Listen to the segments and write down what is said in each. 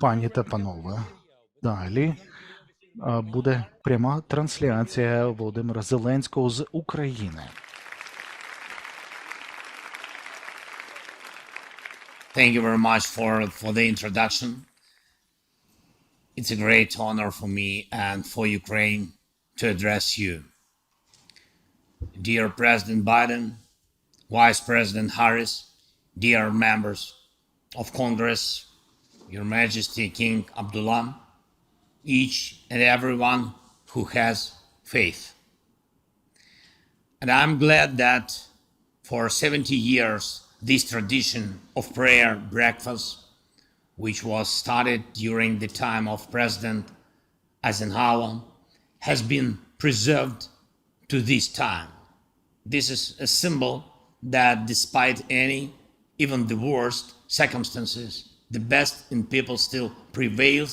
Пані та панове, далі буде пряма трансляція Володимира Зеленського з України. Thank you very much for the introduction. It's a great honor for me and for Ukraine to address you. Dear President Biden, Vice-President Harris, dear members of Congress, Your Majesty King Abdullah, each and everyone who has faith. And I'm glad that for 70 years, this tradition of prayer breakfast, which was started during the time of President Eisenhower, has been preserved to this time. This is a symbol that despite any, even the worst circumstances, the best in people still prevails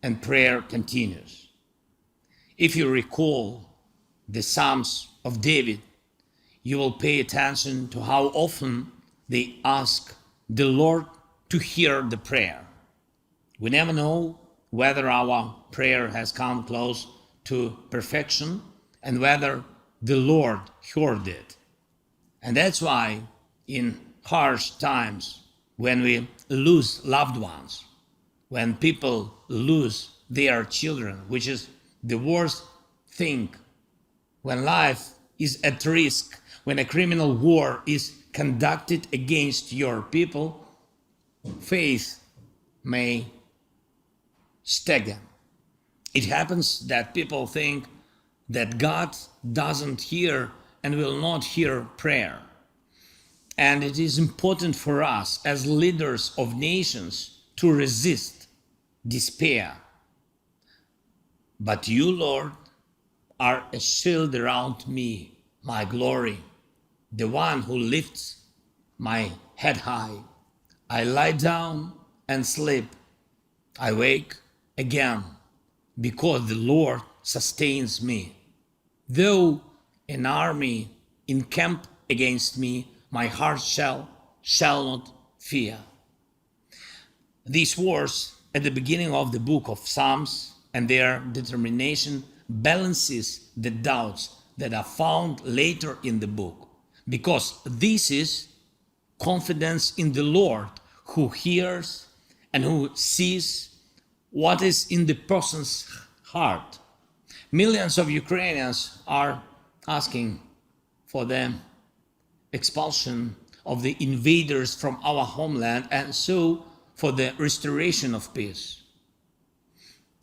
and prayer continues. If you recall the Psalms of David, you will pay attention to how often they ask the Lord to hear the prayer. We never know whether our prayer has come close to perfection and whether the Lord heard it. And that's why in harsh times, when we lose loved ones, when people lose their children, which is the worst thing, when life is at risk, when a criminal war is conducted against your people, faith may stagger. It happens that people think that God doesn't hear and will not hear prayer. And it is important for us as leaders of nations to resist despair. But you, Lord, are a shield around me, my glory, the one who lifts my head high. I lie down and sleep. I wake again because the Lord sustains me. Though an army encamp against me, my heart shall not fear. These words at the beginning of the book of Psalms and their determination balances the doubts that are found later in the book, because this is confidence in the Lord who hears and who sees what is in the person's heart. Millions of Ukrainians are asking for the expulsion of the invaders from our homeland and so for the restoration of peace.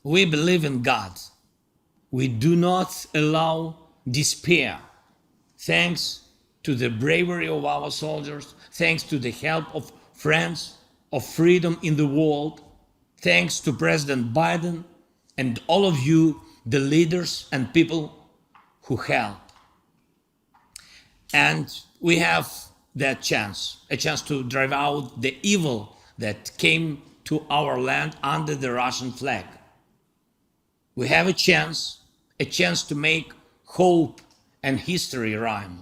We believe in God. We do not allow despair. Thanks to the bravery of our soldiers, thanks to the help of friends of freedom in the world, thanks to President Biden and all of you, the leaders and people who help. And we have that chance, a chance to drive out the evil that came to our land under the Russian flag. We have a chance to make hope and history rhyme.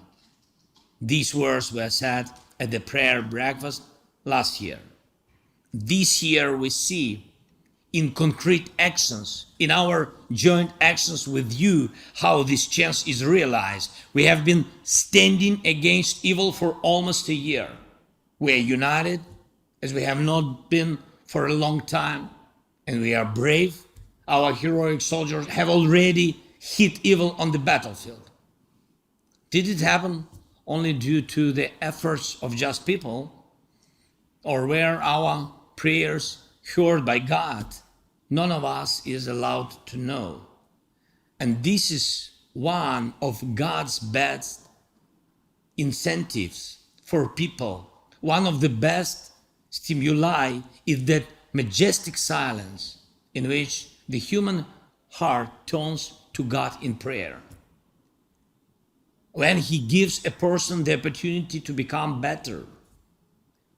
These words were said at the prayer breakfast last year. This year we see in concrete actions, in our joint actions with you, how this chance is realized. We have been standing against evil for almost a year. We are united as we have not been for a long time, and we are brave. Our heroic soldiers have already hit evil on the battlefield. Did it happen only due to the efforts of just people, or were our prayers heard by God? None of us is allowed to know. And this is one of God's best incentives for people. One of the best stimuli is that majestic silence in which the human heart turns to God in prayer. When He gives a person the opportunity to become better,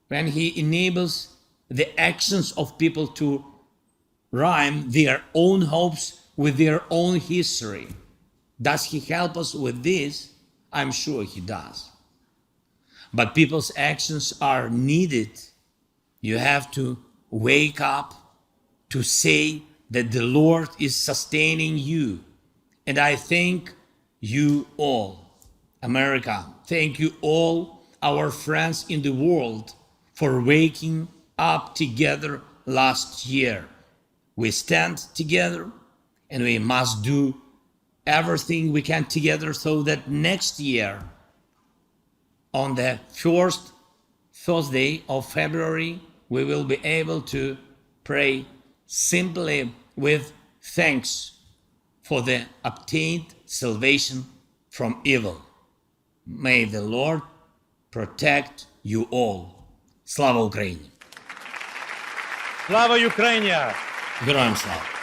when He enables the actions of people to rhyme their own hopes with their own history. Does He help us with this? I'm sure He does. But people's actions are needed. You have to wake up to say that the Lord is sustaining you. And I thank you all, America, thank you all, our friends in the world, for waking up together last year. We stand together and we must do everything we can together so that next year, on the first Thursday of February, we will be able to pray simply with thanks for the obtained salvation from evil. May the Lord protect you all. Слава Україні! Слава Україні! Героям слава!